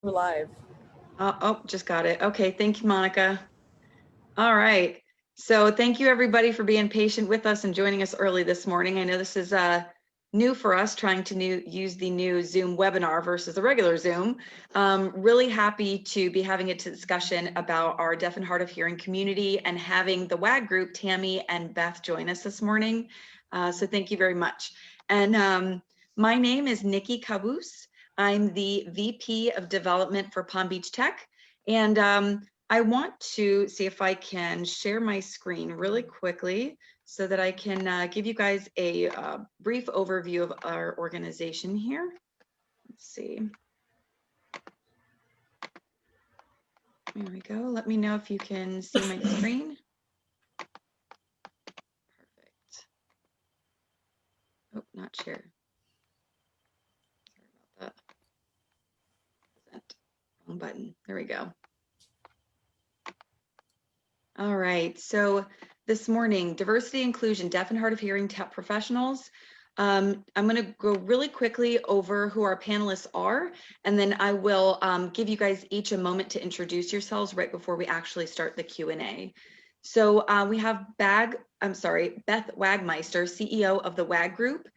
We're live. Oh, just got it. Okay, thank you, Monica. All right. So thank you everybody for being patient with us and joining us early this morning. I know this is new for us, trying to use the new Zoom webinar versus the regular Zoom. Really happy to be having a discussion about our deaf and hard of hearing community and having the WAG group, Tammy and Beth, join us this morning. So thank you very much. And my name is Nikki Caboose. I'm the VP of Development for Palm Beach Tech. And I want to see if I can share my screen really quickly so that I can give you guys a brief overview of our organization here. Let's see. There we go. Let me know if you can see my screen. Perfect. Oh, not share. Sorry about that. Present. Wrong button. There we go. All right, so this morning, diversity, inclusion, deaf and hard of hearing tech professionals. I'm going to go really quickly over who our panelists are, and then I will give you guys each a moment to introduce yourselves right before we actually start the Q&A. So we have Beth Wagmesiter, CEO of the WAG Group,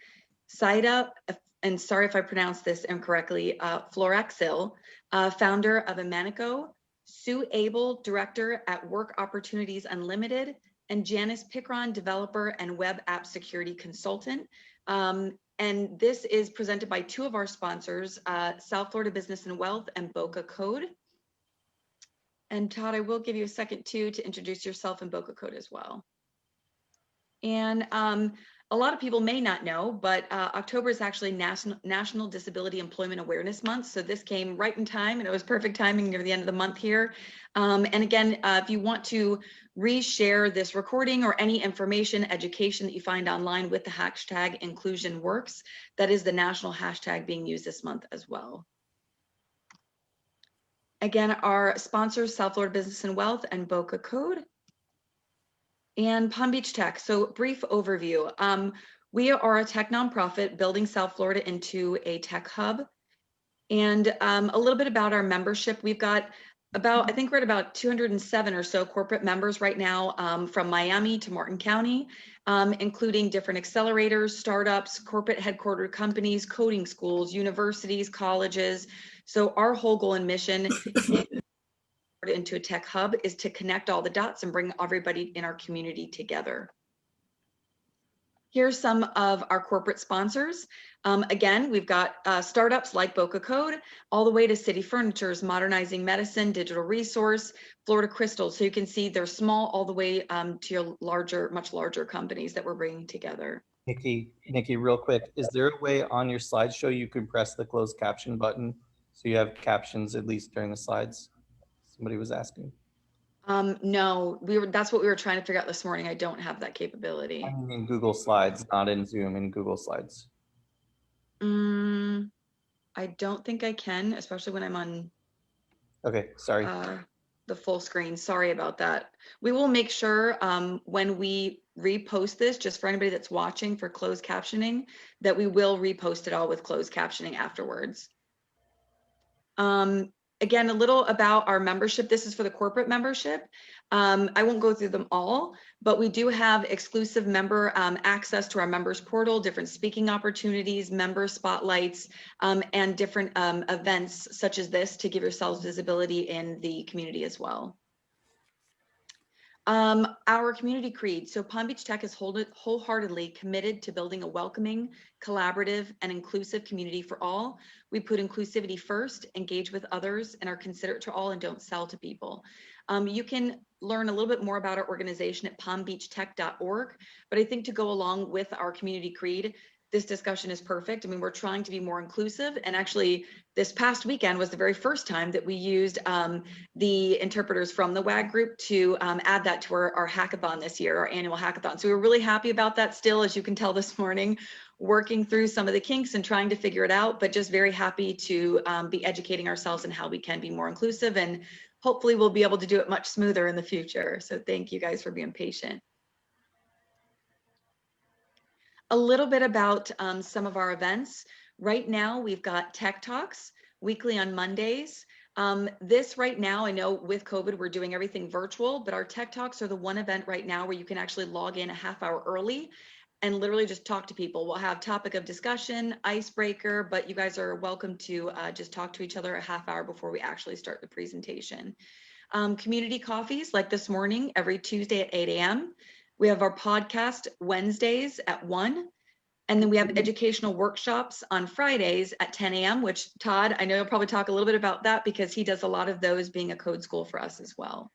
Saïda, and sorry if I pronounced this incorrectly, Florexil, founder of Emonico, Sue Abel, director at Work Opportunities Unlimited, and Janice Pickron, developer and web app security consultant. And this is presented by two of our sponsors, South Florida Business and Wealth and Boca Code. And Todd, I will give you a second too to introduce yourself and Boca Code as well. And a lot of people may not know, but October is actually National Disability Employment Awareness Month. So this came right in time, and it was perfect timing near the end of the month here. And again, if you want to reshare this recording or any information, education that you find online with the hashtag InclusionWorks, that is the national hashtag being used this month as well. Again, our sponsors, South Florida Business and Wealth and Boca Code. And Palm Beach Tech. So brief overview. We are a tech nonprofit building South Florida into a tech hub. And a little bit about our membership. We've got I think we're at about 207 or so corporate members right now, from Miami to Martin County, including different accelerators, startups, corporate headquartered companies, coding schools, universities, colleges. So our whole goal and mission into a tech hub is to connect all the dots and bring everybody in our community together. Here's some of our corporate sponsors. Again, we've got startups like Boca Code, all the way to City Furniture's Modernizing Medicine, Digital Resource, Florida Crystal. So you can see they're small all the way to your much larger companies that we're bringing together. Nikki, real quick, is there a way on your slideshow you can press the closed caption button so you have captions at least during the slides? Somebody was asking. No, that's what we were trying to figure out this morning. I don't have that capability. I mean in Google Slides, not in Zoom, in Google Slides. I don't think I can, especially when I'm on. Okay, sorry. The full screen. Sorry about that. We will make sure when we repost this, just for anybody that's watching for closed captioning, that we will repost it all with closed captioning afterwards. Again, a little about our membership. This is for the corporate membership. I won't go through them all, but we do have exclusive member access to our members portal, different speaking opportunities, member spotlights, and different events such as this to give yourselves visibility in the community as well. Our community creed. So Palm Beach Tech is wholeheartedly committed to building a welcoming, collaborative, and inclusive community for all. We put inclusivity first, engage with others, and are considerate to all and don't sell to people. You can learn a little bit more about our organization at palmbeachtech.org, but I think to go along with our community creed, this discussion is perfect. I mean, we're trying to be more inclusive, and actually this past weekend was the very first time that we used the interpreters from the WAG group to add that to our hackathon this year, our annual hackathon. So we were really happy about that still, as you can tell this morning, working through some of the kinks and trying to figure it out, but just very happy to be educating ourselves on how we can be more inclusive, and hopefully we'll be able to do it much smoother in the future. So thank you guys for being patient. A little bit about some of our events. Right now, we've got Tech Talks, weekly on Mondays. This right now, I know with COVID, we're doing everything virtual, but our Tech Talks are the one event right now where you can actually log in a half hour early and literally just talk to people. We'll have topic of discussion, icebreaker, but you guys are welcome to just talk to each other a half hour before we actually start the presentation. Community coffees like this morning, every Tuesday at 8 a.m. We have our podcast Wednesdays at 1. And then we have educational workshops on Fridays at 10 a.m., which Todd, I know you'll probably talk a little bit about that because he does a lot of those being a code school for us as well.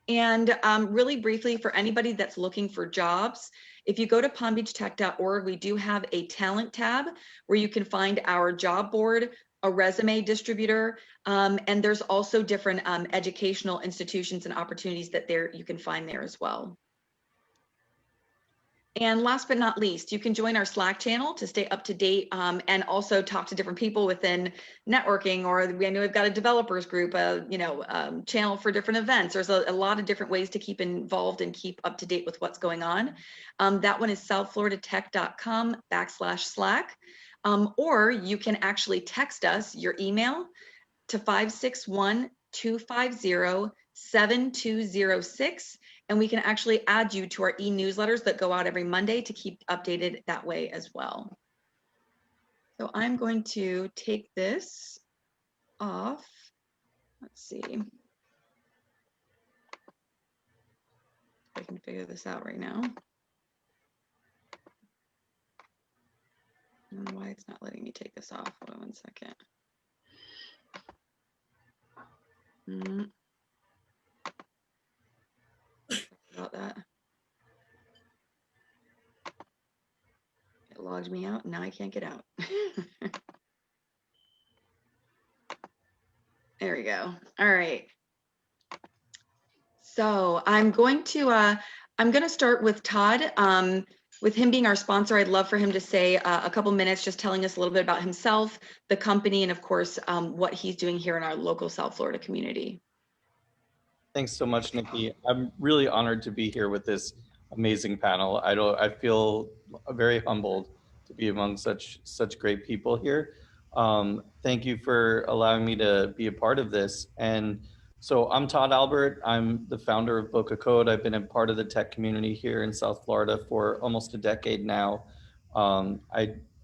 And really briefly, for anybody that's looking for jobs, if you go to palmbeachtech.org, we do have a talent tab where you can find our job board, a resume distributor, and there's also different educational institutions and opportunities that you can find there as well. And last but not least, you can join our Slack channel to stay up to date and also talk to different people within networking, or I know we've got a developers group, channel for different events. There's a lot of different ways to keep involved and keep up to date with what's going on. That one is southfloridatech.com/Slack. Or you can actually text us your email to 561-250-7206. And we can actually add you to our e-newsletters that go out every Monday to keep updated that way as well. So I'm going to take this off. Let's see. I can figure this out right now. I don't know why it's not letting me take this off. Hold on 1 second. About that. It logged me out and now I can't get out. There we go. All right. So I'm going to start with Todd. With him being our sponsor, I'd love for him to say a couple minutes just telling us a little bit about himself, the company, and of course, what he's doing here in our local South Florida community. Thanks so much, Nikki. I'm really honored to be here with this amazing panel. I feel very humbled to be among such great people here. Thank you for allowing me to be a part of this. And so I'm Todd Albert. I'm the founder of Boca Code. I've been a part of the tech community here in South Florida for almost a decade now.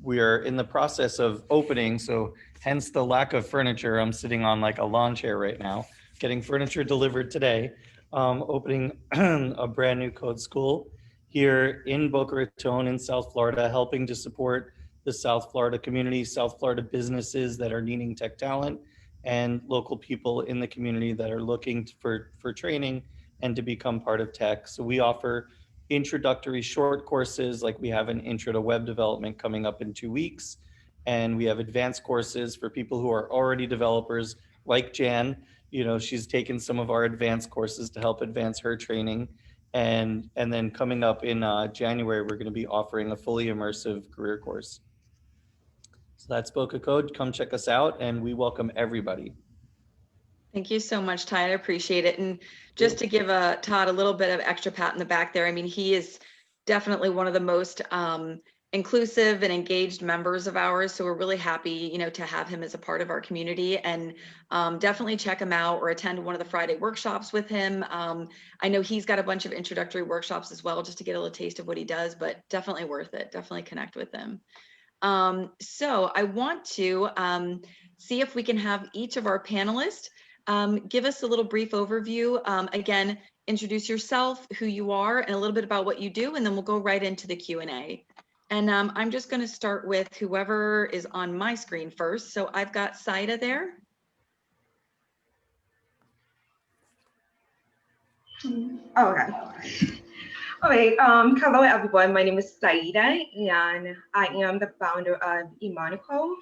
We are in the process of opening, so hence the lack of furniture. I'm sitting on like a lawn chair right now, getting furniture delivered today, opening a brand new code school here in Boca Raton in South Florida, helping to support the South Florida community, South Florida businesses that are needing tech talent, and local people in the community that are looking for training and to become part of tech. So we offer introductory short courses, like we have an intro to web development coming up in 2 weeks. And we have advanced courses for people who are already developers, like Jan. You know, she's taken some of our advanced courses to help advance her training. And then coming up in January, we're going to be offering a fully immersive career course. So that's Boca Code. Come check us out, and we welcome everybody. Thank you so much, Todd. I appreciate it. And just to give Todd a little bit of extra pat in the back there, I mean, he is definitely one of the most inclusive and engaged members of ours. So we're really happy, to have him as a part of our community, and definitely check him out or attend one of the Friday workshops with him. I know he's got a bunch of introductory workshops as well, just to get a little taste of what he does, but definitely worth it. Definitely connect with him. So I want to see if we can have each of our panelists give us a little brief overview. Again, introduce yourself, who you are, and a little bit about what you do, and then we'll go right into the Q&A. And I'm just going to start with whoever is on my screen first. So I've got Saïda there. Okay. All right. Hello, everyone. My name is Saïda, and I am the founder of Emonico.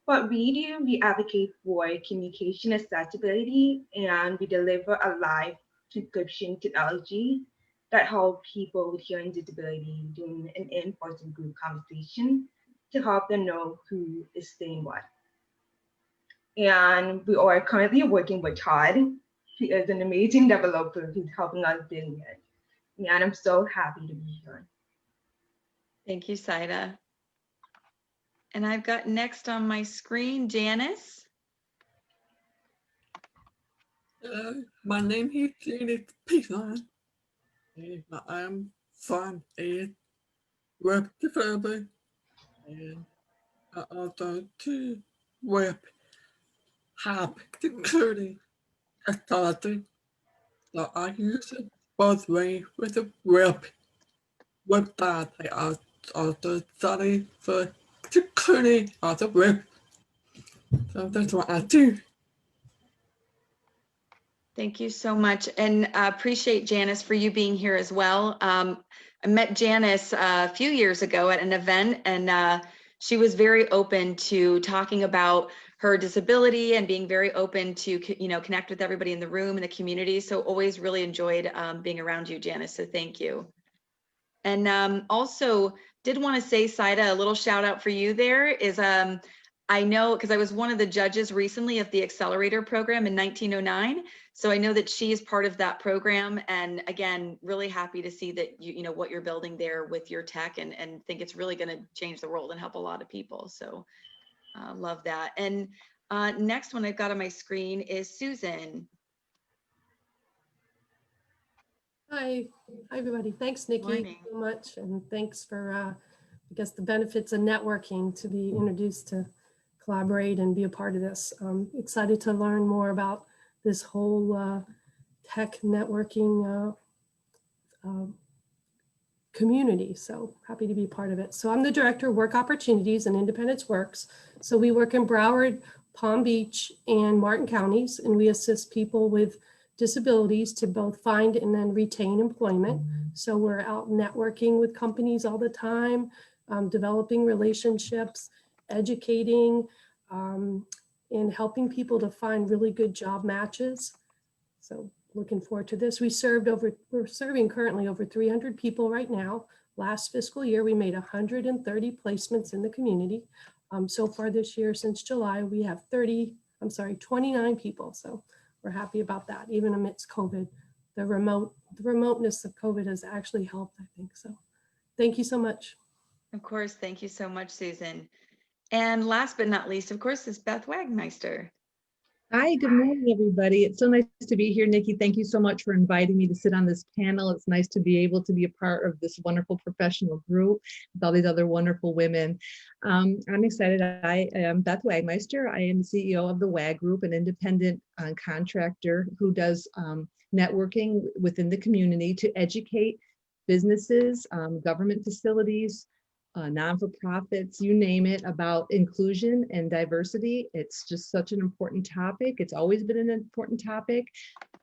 What we do, we advocate for communication accessibility, and we deliver a live transcription technology that helps people with hearing disability during an in-person group conversation to help them know who is saying what. And we are currently working with Todd, who is an amazing developer who's helping us doing it. And I'm so happy to be here. Thank you, Saïda. And I've got next on my screen, Janice. Hello, my name is Janice Pickron, and I am from a web developer, and I also to web have security technology. So I use it both ways with the website. I also study for security on the web. So that's what I do. Thank you so much, and appreciate Janice for you being here as well. I met Janice a few years ago at an event, and she was very open to talking about her disability and being very open to connect with everybody in the room and the community. So always really enjoyed being around you, Janice. So thank you. And also did want to say, Saïda, a little shout out for you there is I know because I was one of the judges recently of the Accelerator program in 1909. So I know that she is part of that program. And again, really happy to see that you know what you're building there with your tech and think it's really going to change the world and help a lot of people. So love that. And next one I've got on my screen is Susan. Hi everybody. Thanks, Nikki, Morning. so much. And thanks for, I guess, the benefits of networking to be introduced to collaborate and be a part of this. Excited to learn more about this whole tech networking community. So happy to be a part of it. So I'm the director of work opportunities and Independence Works. So we work in Broward, Palm Beach, and Martin counties, and we assist people with disabilities to both find and then retain employment. So we're out networking with companies all the time, developing relationships, educating, and helping people to find really good job matches. So looking forward to this. We're serving currently over 300 people right now. Last fiscal year, we made 130 placements in the community. So far this year, since July, we have 29 people. So we're happy about that, even amidst COVID. The remoteness of COVID has actually helped, I think. So thank you so much. Of course, thank you so much, Susan. And last but not least, of course, is Beth Wagmesiter. Hi, good morning, everybody. It's so nice to be here, Nikki. Thank you so much for inviting me to sit on this panel. It's nice to be able to be a part of this wonderful professional group with all these other wonderful women. I'm excited. I am Beth Wagmesiter. I am the CEO of the WAG Group, an independent contractor who does networking within the community to educate businesses, government facilities, non-for-profits, you name it, about inclusion and diversity. It's just such an important topic. It's always been an important topic.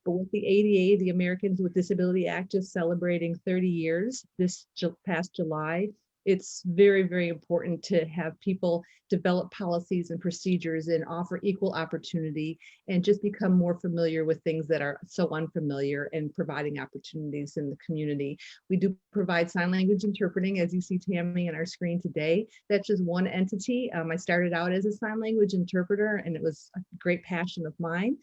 But with the ADA, the Americans with Disability Act, just celebrating 30 years this past July, it's very, very important to have people develop policies and procedures and offer equal opportunity and just become more familiar with things that are so unfamiliar and providing opportunities in the community. We do provide sign language interpreting, as you see Tammy on our screen today. That's just one entity. I started out as a sign language interpreter, and it was a great passion of mine.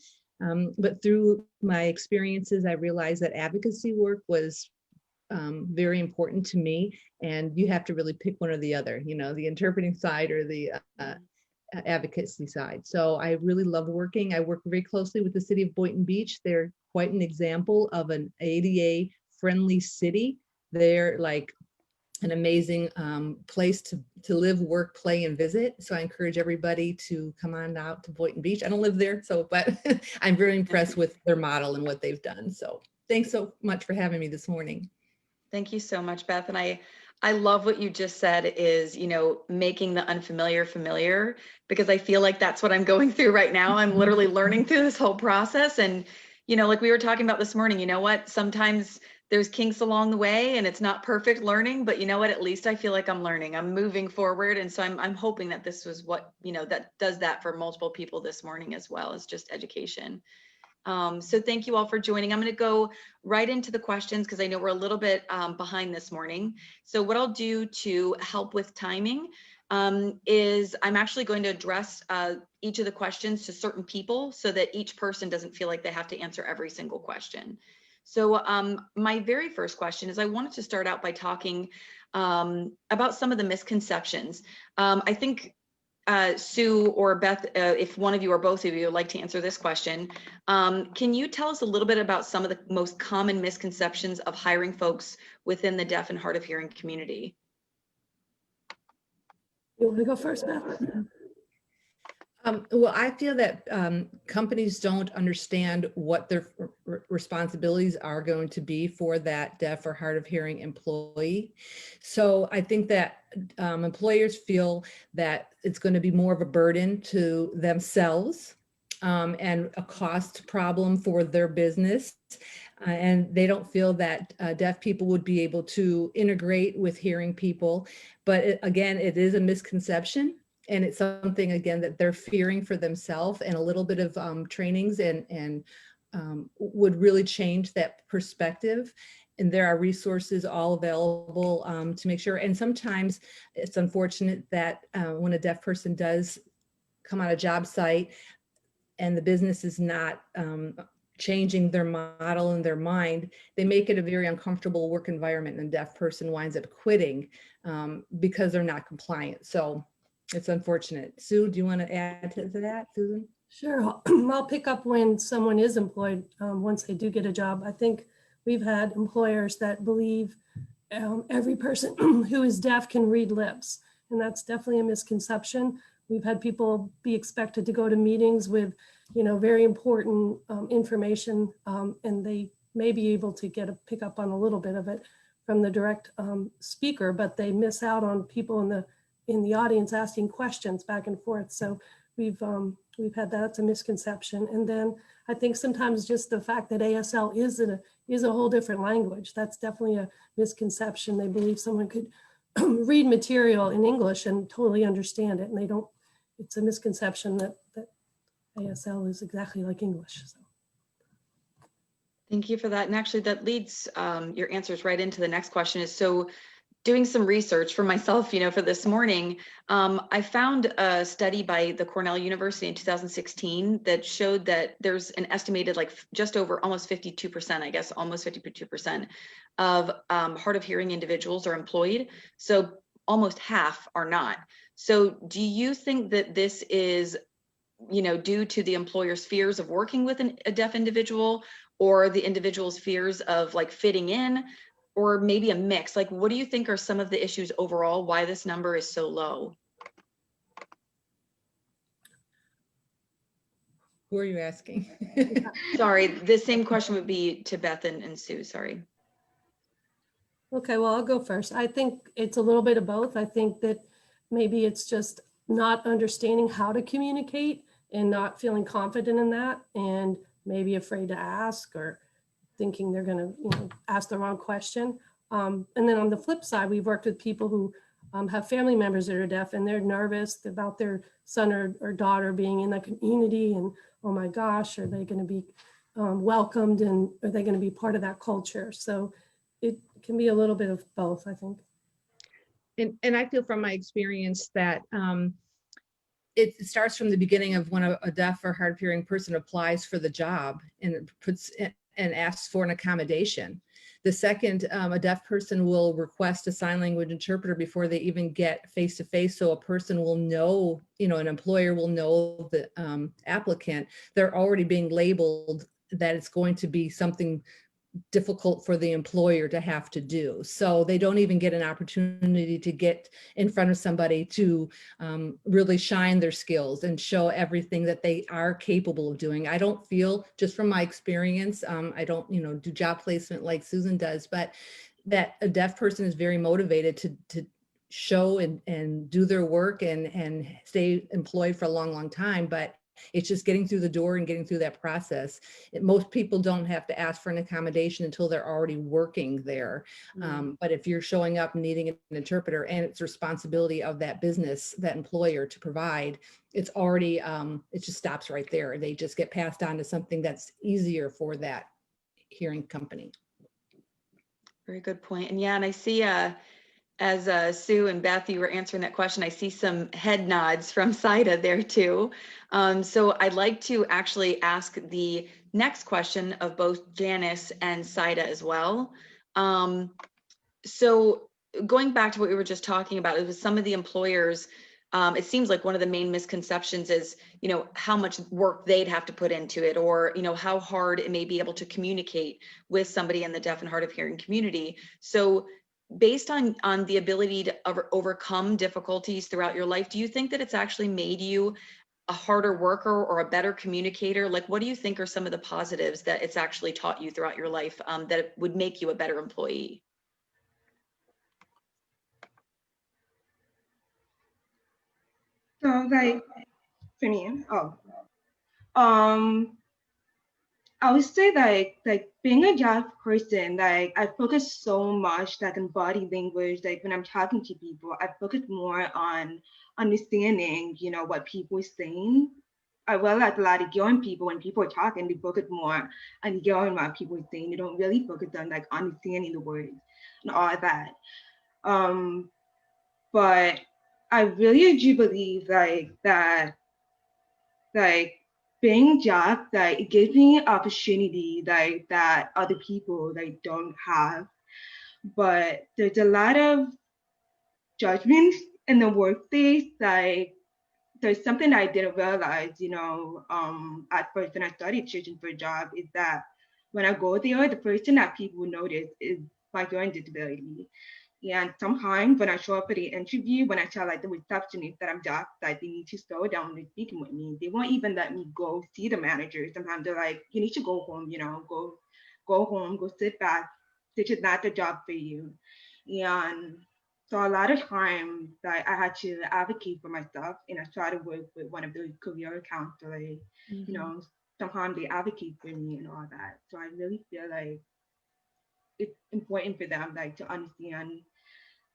But through my experiences, I realized that advocacy work was very important to me, and you have to really pick one or the other, you know, the interpreting side or the advocacy side. So I really love working. I work very closely with the city of Boynton Beach. They're quite an example of an ADA friendly city. They're like an amazing place to live, work, play, and visit. So I encourage everybody to come on out to Boynton Beach. I don't live there, so but I'm very impressed with their model and what they've done. So thanks so much for having me this morning. Thank you so much, Beth. And I love what you just said is, you know, making the unfamiliar familiar, because I feel like that's what I'm going through right now. I'm literally learning through this whole process. And, you know, like we were talking about this morning, you know what, sometimes there's kinks along the way and it's not perfect learning, but you know what, at least I feel like I'm learning, I'm moving forward. And so I'm hoping that this was what, you know, that does that for multiple people this morning, as well as just education. So thank you all for joining. I'm going to go right into the questions because I know we're a little bit behind this morning. So what I'll do to help with timing is I'm actually going to address each of the questions to certain people so that each person doesn't feel like they have to answer every single question. So my very first question is I wanted to start out by talking about some of the misconceptions. I think Sue or Beth, if one of you or both of you would like to answer this question, can you tell us a little bit about some of the most common misconceptions of hiring folks within the deaf and hard of hearing community? You want to go first, Beth? Well, I feel that companies don't understand what their responsibilities are going to be for that deaf or hard of hearing employee. So I think that employers feel that it's going to be more of a burden to themselves and a cost problem for their business. And they don't feel that deaf people would be able to integrate with hearing people. But again, it is a misconception. And it's something, again, that they're fearing for themselves, and a little bit of trainings and would really change that perspective. And there are resources all available to make sure. And sometimes it's unfortunate that when a deaf person does come on a job site and the business is not changing their model in their mind, they make it a very uncomfortable work environment, and a deaf person winds up quitting because they're not compliant. So it's unfortunate. Sue, do you want to add to that, Susan? Sure. I'll pick up when someone is employed once they do get a job. I think we've had employers that believe every person who is deaf can read lips, and that's definitely a misconception. We've had people be expected to go to meetings with, very important information, and they may be able to pick up on a little bit of it from the direct speaker, but they miss out on people in the audience asking questions back and forth. So we've had that. It's a misconception. And then I think sometimes just the fact that ASL is a whole different language. That's definitely a misconception. They believe someone could read material in English and totally understand it, and they don't. It's a misconception that ASL is exactly like English. So. Thank you for that. And actually that leads your answers right into the next question. Is so doing some research for myself, for this morning, I found a study by the Cornell University in 2016 that showed that there's an estimated just over almost 52%, I guess, almost 52% of hard of hearing individuals are employed. So almost half are not. So do you think that this is, due to the employer's fears of working with a deaf individual, or the individual's fears of fitting in, or maybe a mix? What do you think are some of the issues overall, why this number is so low? Who are you asking? Sorry, the same question would be to Beth and Sue, sorry. Okay, well, I'll go first. I think it's a little bit of both. I think that maybe it's just not understanding how to communicate and not feeling confident in that, and maybe afraid to ask, or thinking they're going to ask the wrong question. And then on the flip side, we've worked with people who have family members that are deaf, and they're nervous about their son or daughter being in the community, and oh my gosh, are they going to be welcomed, and are they going to be part of that culture? So it can be a little bit of both, I think. And I feel from my experience that it starts from the beginning of when a deaf or hard of hearing person applies for the job and asks for an accommodation. The second, a deaf person will request a sign language interpreter before they even get face-to-face. So a person will know, an employer will know the applicant. They're already being labeled that it's going to be something difficult for the employer to have to do. So they don't even get an opportunity to get in front of somebody to really shine their skills and show everything that they are capable of doing. I don't feel, just from my experience, I don't, do job placement like Susan does, but that a deaf person is very motivated to show and do their work and stay employed for a long, long time. But it's just getting through the door and getting through that process. Most people don't have to ask for an accommodation until they're already working there. But if you're showing up and needing an interpreter, and it's responsibility of that business, that employer, to provide, it's already, it just stops right there. They just get passed on to something that's easier for that hearing company. Very good point. And yeah, and I see as Sue and Beth, you were answering that question, I see some head nods from Saïda there too. So I'd like to actually ask the next question of both Janice and Saïda as well. So going back to what we were just talking about, it was some of the employers, it seems like one of the main misconceptions is, you know, how much work they'd have to put into it, or, you know, how hard it may be able to communicate with somebody in the deaf and hard of hearing community. So based on the ability to overcome difficulties throughout your life, do you think that it's actually made you a harder worker or a better communicator? Like, what do you think are some of the positives that it's actually taught you throughout your life that it would make you a better employee? So like for me, I would say like being a deaf person, like I focus so much like on body language. Like when I'm talking to people, I focus more on understanding, you know, what people are saying. I realize a lot of young people, when people are talking, they focus more on hearing what people are saying. They don't really focus on like understanding the words and all that. But I really do believe like being deaf, like it gives me opportunity like that other people like don't have. But there's a lot of judgments in the workplace. Like there's something I didn't realize, you know, at first when I started searching for a job is that when I go there, the first thing that people notice is my hearing disability. And sometimes when I show up for the interview, when I tell like the receptionist that I'm deaf, like they need to slow down when they're speaking with me, they won't even let me go see the manager. Sometimes they're like, you need to go home, you know, go home, go sit back. This is not the job for you. And so a lot of times like I had to advocate for myself and I try to work with one of the career counselors, you know, sometimes they advocate for me and all that. So I really feel like it's important for them like to understand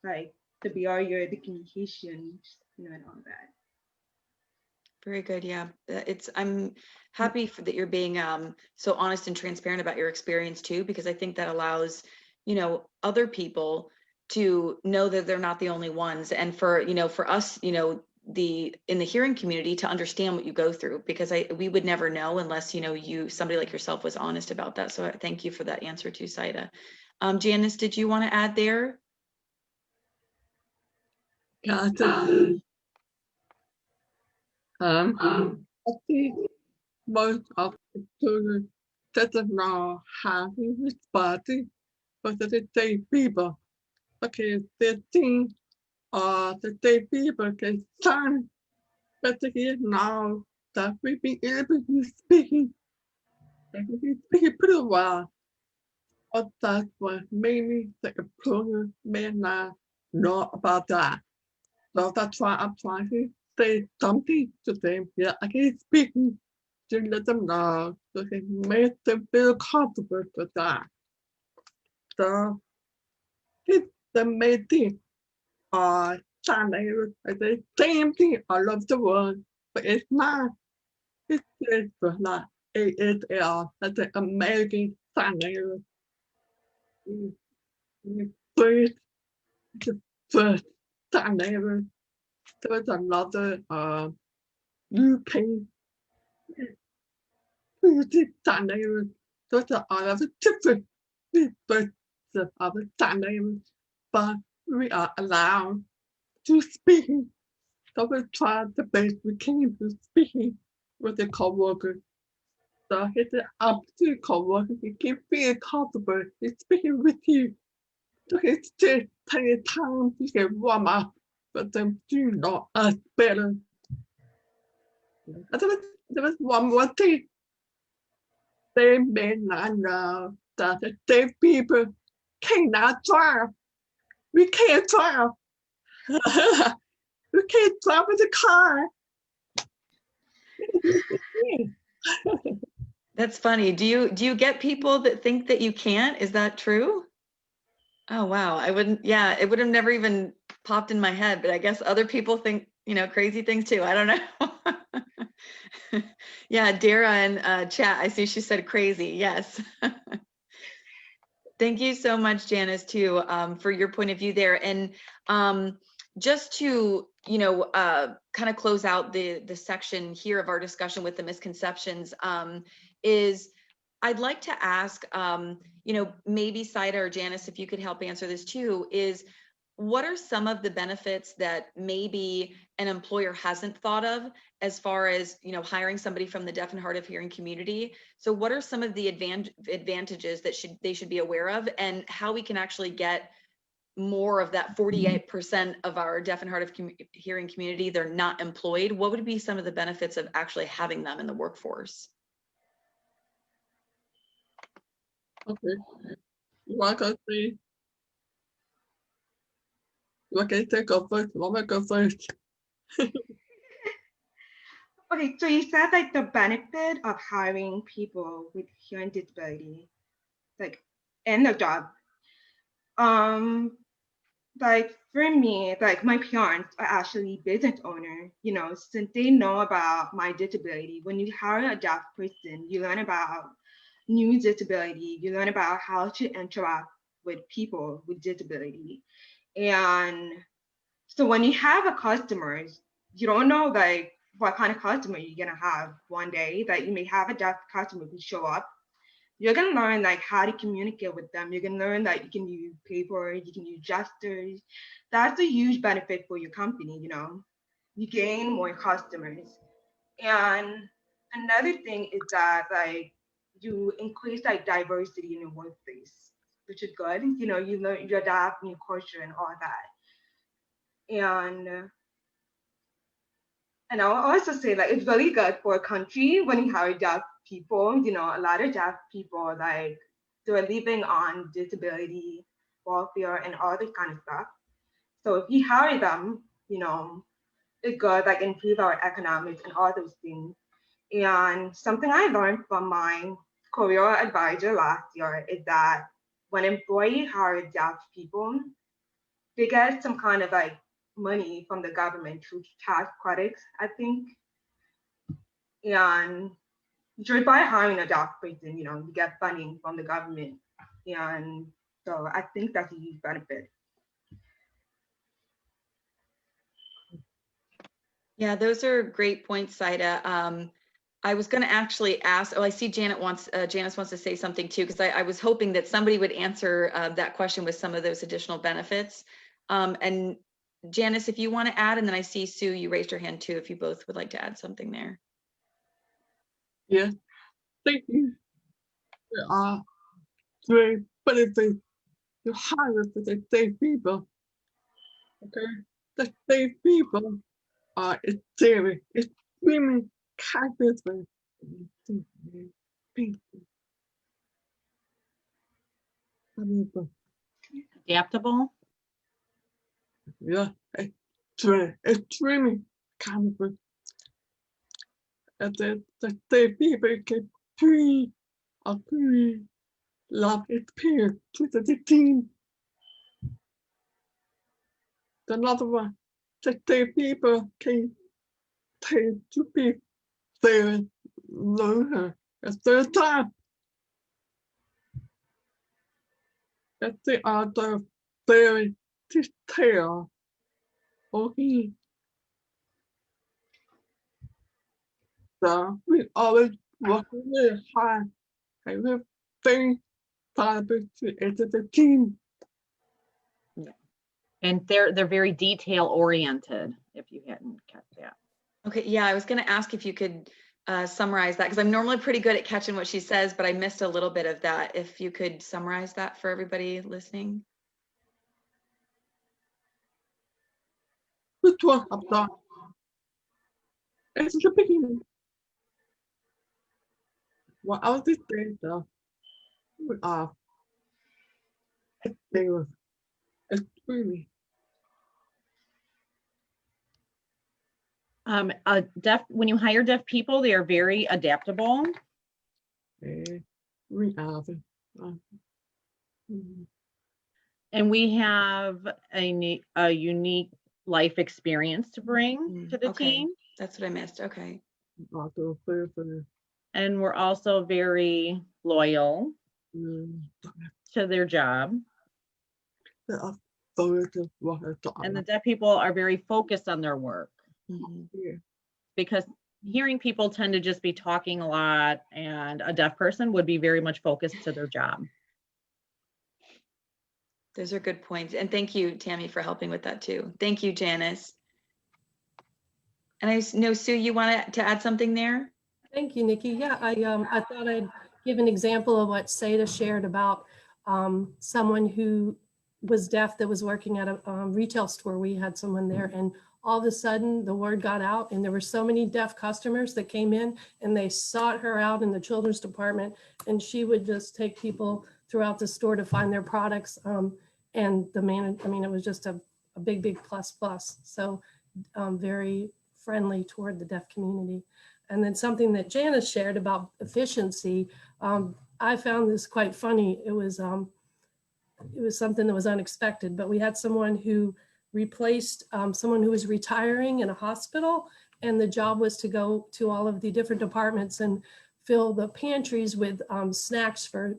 like the barrier, the communication, you know, and all that. Very good. Yeah, I'm happy that you're being so honest and transparent about your experience too, because I think that allows, you know, other people to know that they're not the only ones, and for, you know, for us, you know, in the hearing community to understand what you go through, because we would never know unless, you know, somebody like yourself was honest about that. So thank you for that answer too, Saïda. Janice, did you want to add there? Yeah, I think most of the children doesn't know how to respond, but the people, okay, they think the people can sound, but they know that we be able to speaking, and we speak pretty well. But that's what maybe the employer may not know about that. So that's why I'm trying to say something to them. Yeah, I can speak to let them know so they make them feel comfortable with that. So it's the main thing. Sign language is the same thing all over the world, but it's not. It's just not ASL, that's the American Sign Language. First, the first sign language. There was another UK music sign language. Those are all of the different versions of the sign language, but we are allowed to speak. So we try the best we can to speak with the co-workers. So it's an opportunity co-workers to keep feeling comfortable in speaking with you. So it's just take time to get warm up, but them do know us better. And there was one more thing. They may not know that the deaf people cannot drive. We can't drive. We can't drive with a car. That's funny. Do you get people that think that you can't? Is that true? Oh, wow. I wouldn't, yeah, it would have never even popped in my head, but I guess other people think, you know, crazy things too. I don't know. Yeah, Dara in chat, I see she said crazy. Yes. Thank you so much, Janice, too, for your point of view there. And just to, kind of close out the section here of our discussion with the misconceptions, is I'd like to ask, maybe Saïda or Janice, if you could help answer this too, is what are some of the benefits that maybe an employer hasn't thought of as far as, hiring somebody from the deaf and hard of hearing community? So what are some of the advantages that they should be aware of, and how we can actually get more of that 48% of our deaf and hard of hearing community, they're not employed? What would be some of the benefits of actually having them in the workforce? Okay. You want to say? Okay, take off first. I'm gonna go first. Okay, so you said like the benefit of hiring people with hearing disability, like in the job. Like for me, like my parents are actually business owner, since they know about my disability. When you hire a deaf person, you learn about new disability, you learn about how to interact with people with disability. And so when you have a customer, you don't know like what kind of customer you're gonna have one day. That you may have a deaf customer who show up. You're gonna learn like how to communicate with them. You're gonna learn that you can use paper, you can use gestures. That's a huge benefit for your company. You gain more customers. And another thing is that like you increase like diversity in your workplace, which is good. You learn, you adapt new culture and all that. And I'll also say like it's really good for a country when you hire deaf people. A lot of deaf people like they're living on disability, welfare, and all this kind of stuff. So if you hire them, it could like improve our economics and all those things. And something I learned from my career advisor last year is that when employees hire deaf people, they get some kind of like money from the government through tax credits, I think. And just by hiring a deaf person, you get funding from the government. And so I think that's a huge benefit. Yeah, those are great points, Saïda. I was going to actually ask, I see Janice wants to say something too, because I was hoping that somebody would answer that question with some of those additional benefits. And Janice, if you want to add, and then I see Sue, you raised your hand too, if you both would like to add something there. Yes, thank you. There are three benefits to hire for the deaf people. Okay, the deaf people are extremely capable people. Adaptable. Yeah, extremely capable. And the deaf people can bring a very love experience to the team. Another one, the deaf people can tend to be their learner at their time. That they are the very detailed. Okay. So we always work really hard and we think to enter the team. And they're very detail oriented, if you hadn't catch that. Okay, yeah, I was going to ask if you could summarize that, because I'm normally pretty good at catching what she says, but I missed a little bit of that. If you could summarize that for everybody listening. We talk about at the beginning. What I was saying though, we are extremely When you hire deaf people, they are very adaptable. we are And we have a unique life experience to bring to the Okay. team. That's what I missed. Okay. also And we're also very loyal. to their job. And the deaf people are very focused on their work Mhm. because hearing people tend to just be talking a lot, and a deaf person would be very much focused to their job. Those are good points. And thank you, Tammy, for helping with that too. Thank you, Janice. And I know, Sue, you wanted to add something there? Thank you, Nikki. Yeah, I thought I'd give an example of what Saïda shared about someone who was deaf that was working at a retail store. We had someone there, and all of a sudden the word got out, and there were so many deaf customers that came in, and they sought her out in the children's department, and she would just take people throughout the store to find their products. And the man, I mean, it was just a big, big plus. So very friendly toward the deaf community. And then something that Janice shared about efficiency, I found this quite funny. It was something that was unexpected, but we had someone who replaced someone who was retiring in a hospital, and the job was to go to all of the different departments and fill the pantries with snacks for,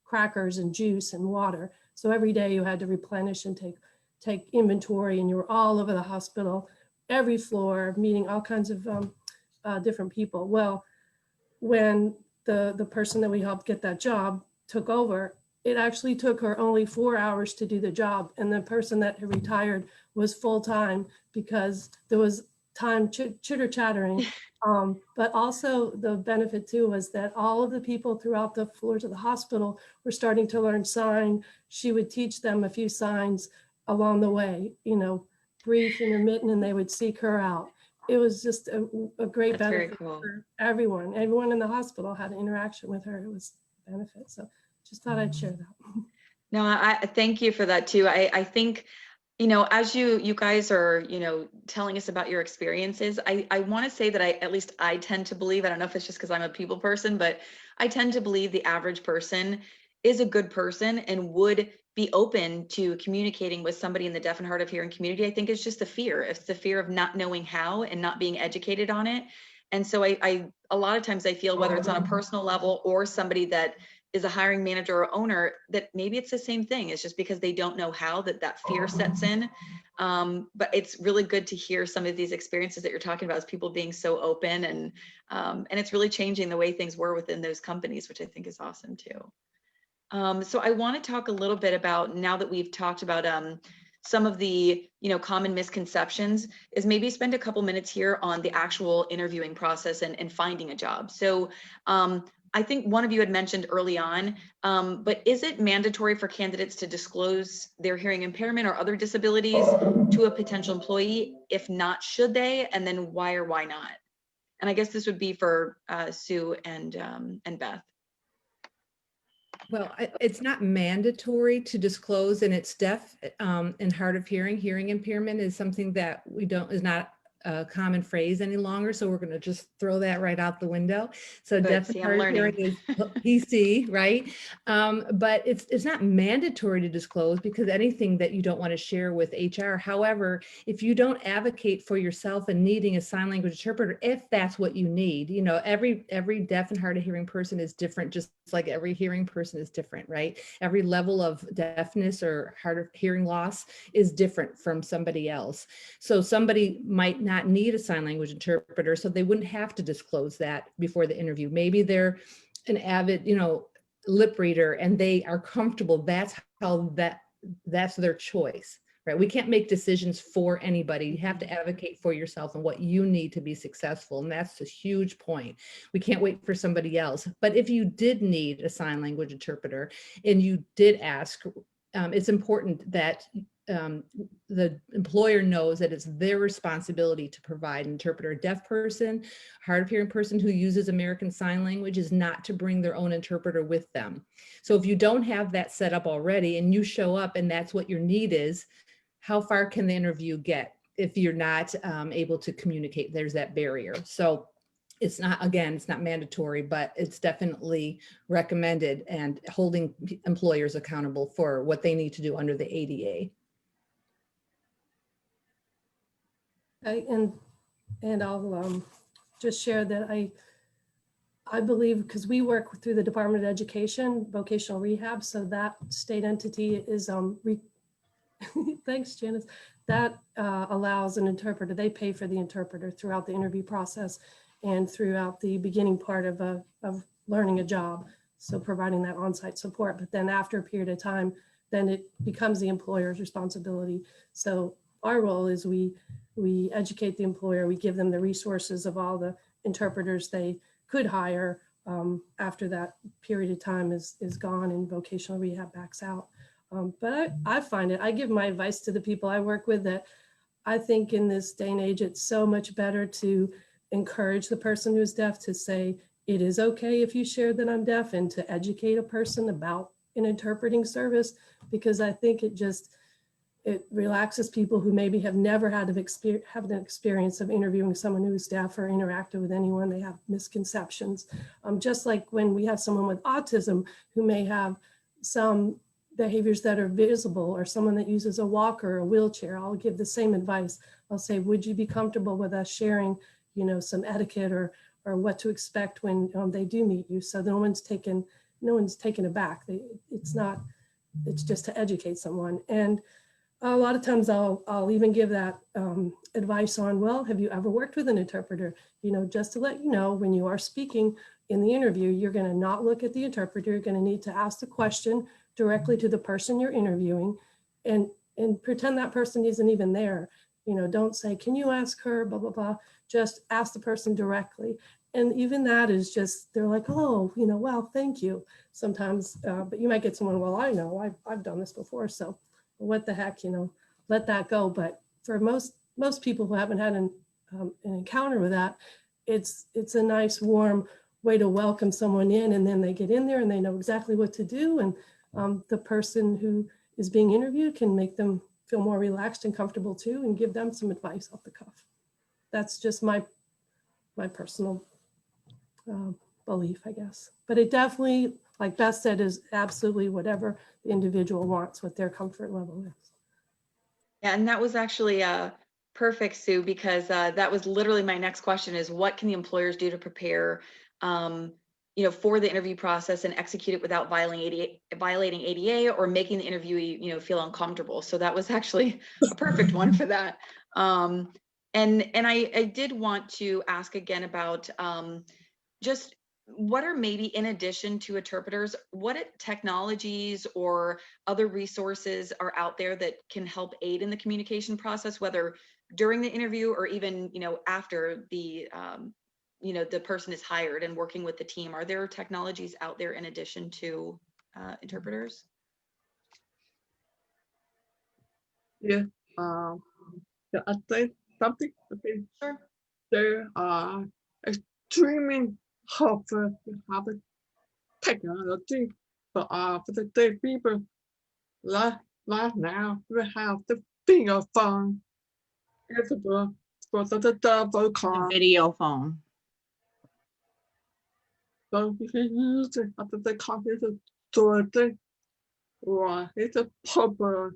crackers and juice and water. So every day you had to replenish and take inventory, and you were all over the hospital, every floor, meeting all kinds of different people. Well, when the person that we helped get that job took over, it actually took her only 4 hours to do the job. And the person that had retired was full-time because there was time chitter-chattering. But also the benefit too was that all of the people throughout the floors of the hospital were starting to learn sign. She would teach them a few signs along the way, brief, intermittent, and they would seek her out. It was just a great That's very benefit cool. for everyone. Everyone in the hospital had an interaction with her. It was a benefit. So just thought I'd share that. No, I thank you for that too. I think, as you guys are, telling us about your experiences, I want to say that at least I tend to believe, I don't know if it's just because I'm a people person, but I tend to believe the average person is a good person and would be open to communicating with somebody in the deaf and hard of hearing community. I think it's just the fear. It's the fear of not knowing how and not being educated on it. And so I a lot of times I feel, whether it's on a personal level or somebody that is a hiring manager or owner, that maybe it's the same thing. It's just because they don't know how that fear sets in. But it's really good to hear some of these experiences that you're talking about, as people being so open, and it's really changing the way things were within those companies, which I think is awesome too. So I want to talk a little bit about, now that we've talked about some of the common misconceptions, is maybe spend a couple minutes here on the actual interviewing process and finding a job. So I think one of you had mentioned early on, but is it mandatory for candidates to disclose their hearing impairment or other disabilities to a potential employee? If not, should they? And then why or why not? And I guess this would be for Sue and Beth. Well, it's not mandatory to disclose, and it's deaf and hard of hearing. Hearing impairment is something that is not a common phrase any longer. So we're going to just throw that right out the window. So Good. deaf See, and I'm hard of hearing is PC, right? But it's not mandatory to disclose, because anything that you don't want to share with HR. However, if you don't advocate for yourself and needing a sign language interpreter, if that's what you need, every deaf and hard of hearing person is different, just like every hearing person is different, right? Every level of deafness or hard of hearing loss is different from somebody else. So somebody might not need a sign language interpreter, so they wouldn't have to disclose that before the interview. Maybe they're an avid, lip reader and they are comfortable. That's their choice, right? We can't make decisions for anybody. You have to advocate for yourself and what you need to be successful. And that's a huge point. We can't wait for somebody else. But if you did need a sign language interpreter and you did ask, it's important that the employer knows that it's their responsibility to provide an interpreter. A deaf person, hard of hearing person who uses American Sign Language is not to bring their own interpreter with them. So if you don't have that set up already and you show up and that's what your need is, how far can the interview get if you're not able to communicate? There's that barrier. So it's not mandatory, but it's definitely recommended, and holding employers accountable for what they need to do under the ADA. And I'll just share that I believe, because we work through the Department of Education, Vocational Rehab, so that state entity is, thanks, Janice, that allows an interpreter. They pay for the interpreter throughout the interview process and throughout the beginning part of learning a job. So providing that on-site support, but then after a period of time, then it becomes the employer's responsibility. So our role is we educate the employer, we give them the resources of all the interpreters they could hire after that period of time is gone and vocational rehab backs out. But I find it, I give my advice to the people I work with that I think in this day and age, it's so much better to encourage the person who's deaf to say, it is okay if you share that I'm deaf, and to educate a person about an interpreting service, because I think it relaxes people who maybe have never had an experience of interviewing someone who's deaf or interacted with anyone. They have misconceptions. Just like when we have someone with autism who may have some behaviors that are visible, or someone that uses a walker or a wheelchair, I'll give the same advice. I'll say, would you be comfortable with us sharing, some etiquette or what to expect when they do meet you? So no one's taken aback. It's just to educate someone. And a lot of times I'll even give that advice on, well, have you ever worked with an interpreter? Just to let you know, when you are speaking in the interview, you're going to not look at the interpreter. You're going to need to ask the question directly to the person you're interviewing, and pretend that person isn't even there. Don't say, can you ask her, blah, blah, blah. Just ask the person directly. And even that is just, they're like, oh, well, thank you sometimes. But you might get someone, well, I know, I've done this before. So what the heck, let that go. But for most people who haven't had an encounter with that, it's a nice, warm way to welcome someone in. And then they get in there and they know exactly what to do. And the person who is being interviewed can make them feel more relaxed and comfortable too, and give them some advice off the cuff. That's just my personal belief, I guess. But it definitely, like Beth said, is absolutely whatever the individual wants, what their comfort level is. Yeah, and that was actually perfect, Sue, because that was literally my next question is, what can the employers do to prepare for the interview process and execute it without violating ADA or making the interviewee, feel uncomfortable. So that was actually a perfect one for that. And I did want to ask again about just what are maybe, in addition to interpreters, what technologies or other resources are out there that can help aid in the communication process, whether during the interview or even, after the person is hired and working with the team? Are there technologies out there in addition to interpreters? Yeah. Yeah, I think something. Okay. Sure. There are extremely helpful to have a technology for the people. Right now, we have the finger phone. It's for the double The call. video phone. So you can use it after the computer sorting, or it's a proper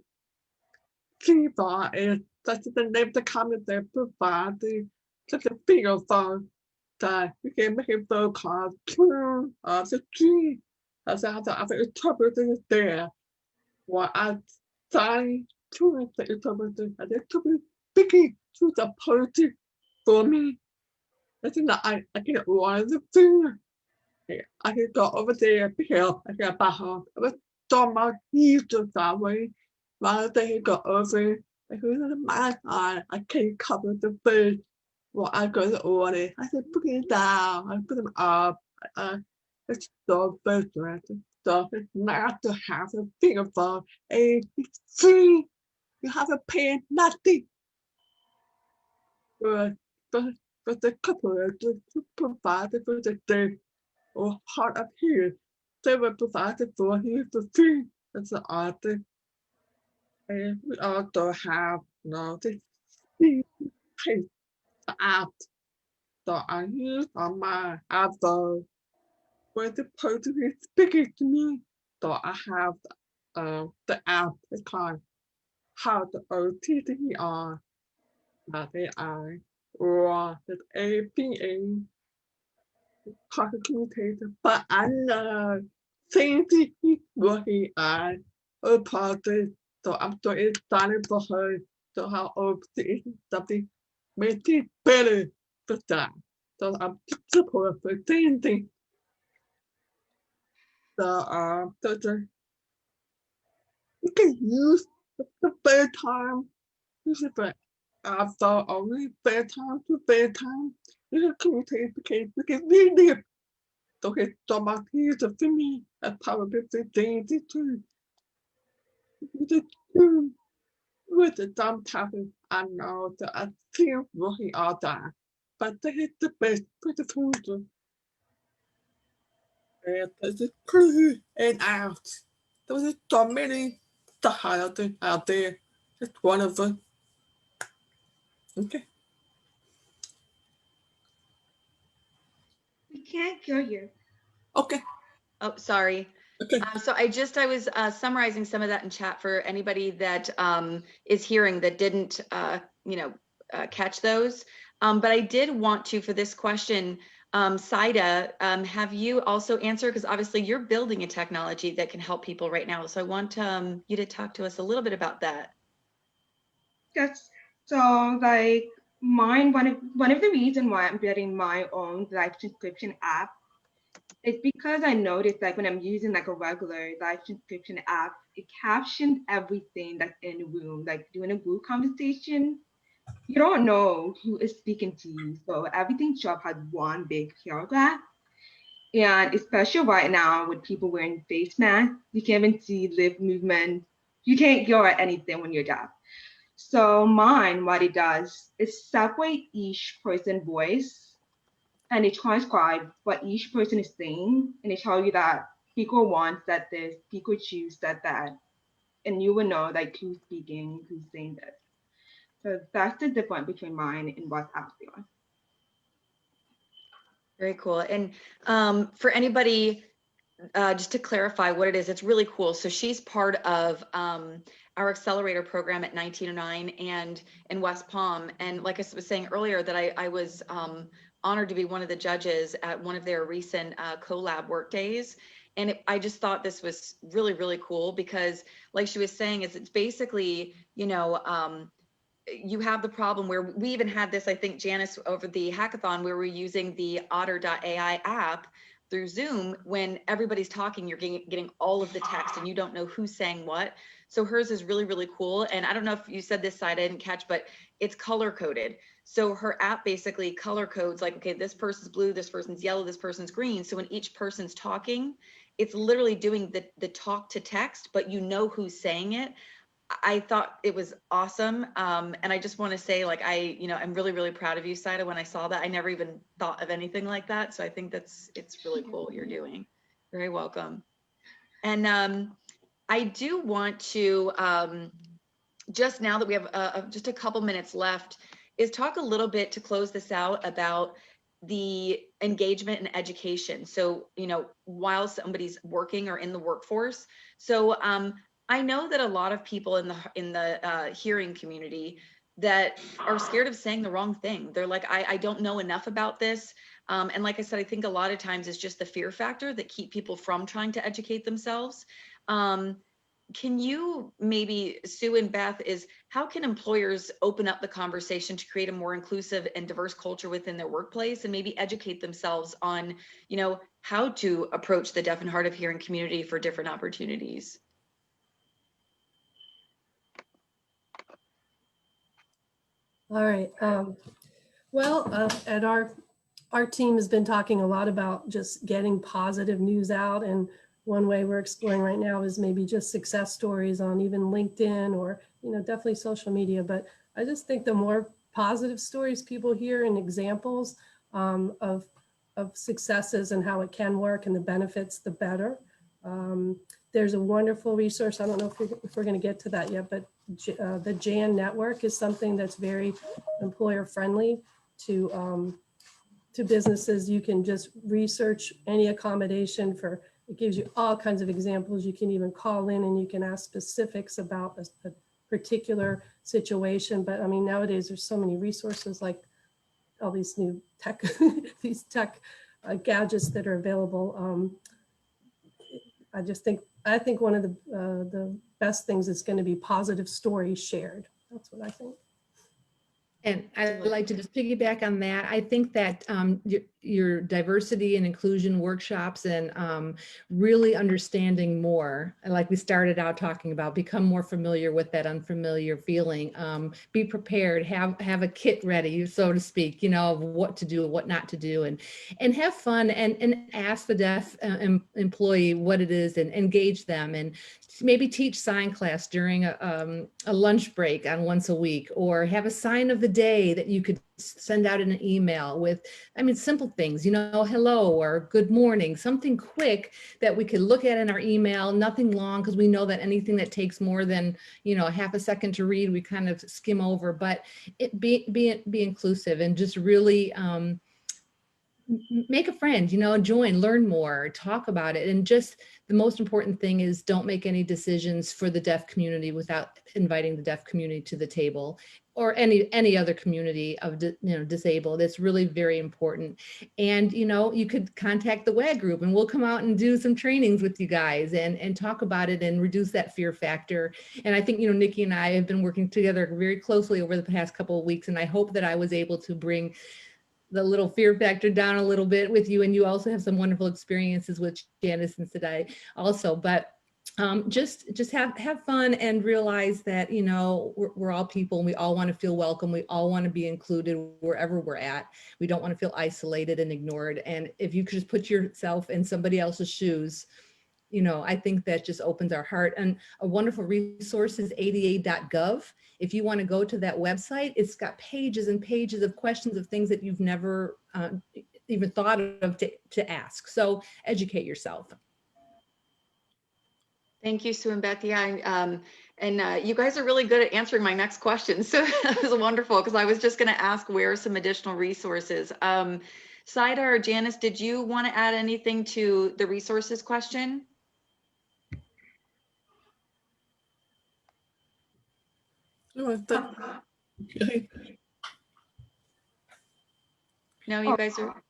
keyboard. That's the name of the computer they provide. Just a finger phone that you can make a phone call to the tree. As after interpreter is there. What I say to the interpreter, and the interpreter speaking to the person for me. I think that I can order the food. I can go over there, pick it up, I can buy her. But don't my knees to that way. Rather than go over, I go to my eye, I can't cover the food. Well, I go to order. I said, put it down, I put them up. It's so frustrating. So it's not to have a finger phone. And it's free. You have to pay nothing. But the couple to provide for the day or hard up here. They were provided for here for free. That's the odd thing. And we also have this paint app that I use on my iPhone. When the person is speaking to me, so I have the app. It's called How the OTTR. That AI or the APA. communicator, but I know things working on her party, so I'm so excited for her. So how it's something make it better for that. So I'm supportive for things. So you can use the bedtime. Use it for after only bedtime to bedtime. You can communicate, you can read it. Okay, so my kids are for me. That's probably the thing to do. With the dumb topic, I know that I feel working all that, but they hit the best for the food. And there's a clue and out. There was so many the out there. Just one of them. Okay. We can't hear you. Okay. Oh, sorry. Okay. So I was summarizing some of that in chat for anybody that is hearing that didn't, catch those. But I did want to, for this question, Saïda, have you also answered, because obviously you're building a technology that can help people right now. So I want you to talk to us a little bit about that. Yes. So like one of the reasons why I'm building my own life subscription app is because I noticed like when I'm using like a regular life subscription app, it captions everything that's in the room. Like during a group conversation, you don't know who is speaking to you. So everything shows up as one big paragraph. And especially right now with people wearing face masks, you can't even see lip movement. You can't hear anything when you're deaf. So mine, what it does is separate each person's voice and it transcribes what each person is saying, and it tells you that people want that this, people choose that, and you will know like who's speaking, who's saying this. So that's the difference between mine and what's out there. Very cool. And for anybody, just to clarify what it is, it's really cool. So she's part of our accelerator program at 1909 and in West Palm. And like I was saying earlier, that I was honored to be one of the judges at one of their recent collab work days. And I just thought this was really, really cool because like she was saying, it's basically, you have the problem where we even had this, I think, Janice, over the hackathon where we're using the otter.ai app through Zoom. When everybody's talking, you're getting all of the text and you don't know who's saying what. So hers is really, really cool. And I don't know if you said this side, I didn't catch, but it's color coded. So her app basically color codes like, okay, this person's blue, this person's yellow, this person's green. So when each person's talking, it's literally doing the talk to text, but you know who's saying it. I thought it was awesome. And I just want to say, like, I'm really, really proud of you, Saïda. When I saw that, I never even thought of anything like that. So I think it's really cool what you're doing. Very welcome. And I do want to, just now that we have just a couple minutes left, is talk a little bit to close this out about the engagement and education. So, while somebody's working or in the workforce. So, I know that a lot of people in the hearing community that are scared of saying the wrong thing. They're like, I don't know enough about this. And like I said, I think a lot of times it's just the fear factor that keep people from trying to educate themselves. Can you maybe, Sue and Beth, how can employers open up the conversation to create a more inclusive and diverse culture within their workplace and maybe educate themselves on, how to approach the deaf and hard of hearing community for different opportunities? All right. At our team has been talking a lot about just getting positive news out. And one way we're exploring right now is maybe just success stories on even LinkedIn or, definitely social media. But I just think the more positive stories people hear and examples of successes and how it can work and the benefits, the better. There's a wonderful resource. I don't know if we're going to get to that yet, but the Jan network is something that's very employer friendly to businesses. You can just research any accommodation for, it gives you all kinds of examples. You can even call in and you can ask specifics about a particular situation. But I mean, nowadays there's so many resources, like all these new tech, these tech gadgets that are available. I think one of the best things is going to be positive stories shared. That's what I think. And I'd like to just piggyback on that. I think that your diversity and inclusion workshops and really understanding more, like we started out talking about, become more familiar with that unfamiliar feeling. Be prepared, have a kit ready, so to speak, you know, of what to do, what not to do, and have fun and ask the deaf employee what it is and engage them, and maybe teach sign class during a lunch break on once a week, or have a sign of the day that you could send out in an email with, I mean, simple things, you know, hello or good morning, something quick that we could look at in our email, nothing long, because we know that anything that takes more than, you know, half a second to read, we kind of skim over, but be inclusive and just really make a friend, you know, join, learn more, talk about it. And just the most important thing is don't make any decisions for the deaf community without inviting the deaf community to the table, or any other community of disabled. It's really very important. And you know, you could contact the WAG group and we'll come out and do some trainings with you guys and talk about it and reduce that fear factor. And I think, you know, Nikki and I have been working together very closely over the past couple of weeks, and I hope that I was able to bring the little fear factor down a little bit with you. And you also have some wonderful experiences with Janice and Saïda also, but just have fun and realize that, you know, we're all people and we all want to feel welcome. We all want to be included wherever we're at. We don't want to feel isolated and ignored. And if you could just put yourself in somebody else's shoes, you know, I think that just opens our heart. And a wonderful resource is ada.gov. If you want to go to that website, it's got pages and pages of questions of things that you've never even thought of to ask. So educate yourself. Thank you, Sue and Beth. Yeah, you guys are really good at answering my next question. So that was wonderful, because I was just going to ask where are some additional resources. Saïda or Janice, did you want to add anything to the resources question? Okay. No, you guys are.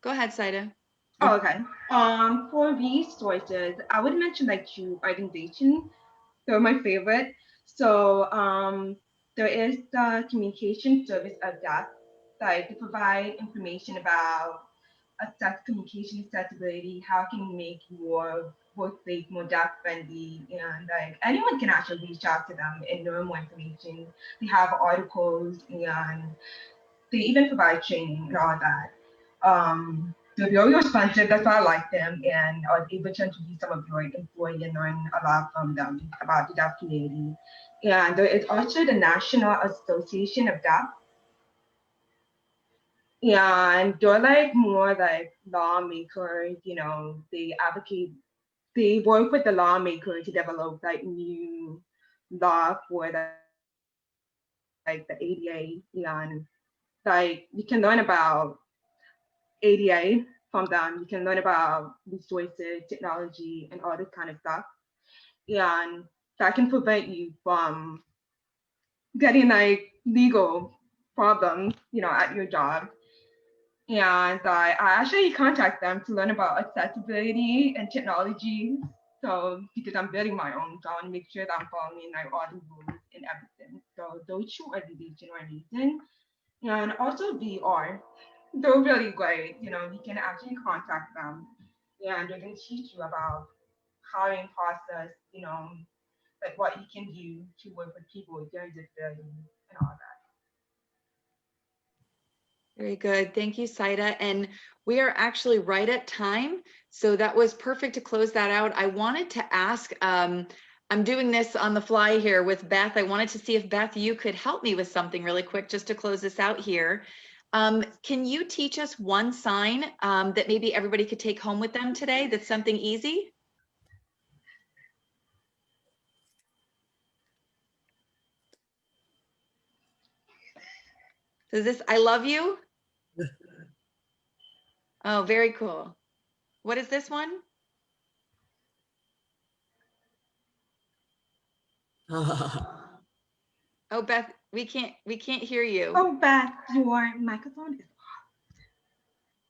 Go ahead, Saïda. Oh, okay. For resources, I would mention like two organizations. They're my favorite. So there is the Communication Service of Deaf, like to provide information about communication accessibility, how can you make your workplace more deaf friendly, and like anyone can actually reach out to them and learn more information. They have articles and they even provide training and all that. They're very responsive, that's why I like them, and I was able to introduce some of your employee and learn a lot from them about the deaf community. And there is also the National Association of Deaf. And they're like more like lawmakers, you know, they work with the lawmaker to develop like new law for like the ADA. And like you can learn about ADA from them. You can learn about resources, technology, and all this kind of stuff. And that can prevent you from getting like legal problems, you know, at your job. And I actually contact them to learn about accessibility and technology. So because I'm building my own, so I want to make sure that I'm following like all the rules and everything. So those two organizations are amazing. And also VR, they're really great. You know, you can actually contact them and they're going to teach you about hiring process, you know, like what you can do to work with people with their disability and all that. Very good. Thank you, Saïda. And we are actually right at time. So that was perfect to close that out. I wanted to ask, I'm doing this on the fly here with Beth. I wanted to see if Beth, you could help me with something really quick just to close this out here. Can you teach us one sign that maybe everybody could take home with them today? That's something easy. So this, I love you. Oh, very cool. What is this one? Oh, Beth, we can't hear you. Oh, Beth, your microphone is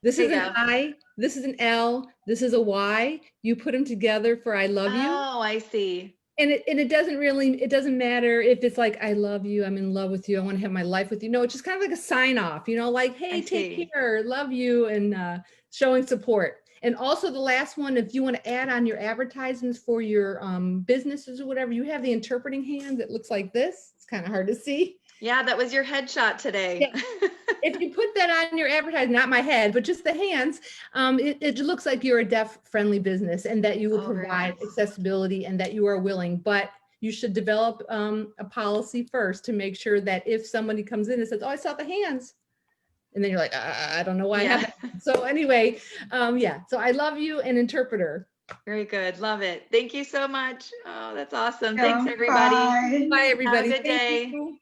This There is you an go. I, this is an L, this is a Y. You put them together for I love you. Oh, I see. And it doesn't matter if it's like, I love you, I'm in love with you, I want to have my life with you. No, it's just kind of like a sign off, like, hey, I take see. care, love you, and showing support. And also the last one, if you want to add on your advertisements for your businesses or whatever, you have the interpreting hand that looks like this. It's kind of hard to see. Yeah, that was your headshot today. If you put that on your advertising, not my head, but just the hands, it looks like you're a deaf-friendly business and that you will Oh, very provide nice. accessibility and that you are willing, but you should develop a policy first to make sure that if somebody comes in and says, oh, I saw the hands, and then you're like, I don't know why I have that. So anyway, yeah, so I love you, an interpreter. Very good. Love it. Thank you so much. Oh, that's awesome. Yeah, Thanks, everybody. bye. Bye, everybody. Have a good Thank day. you.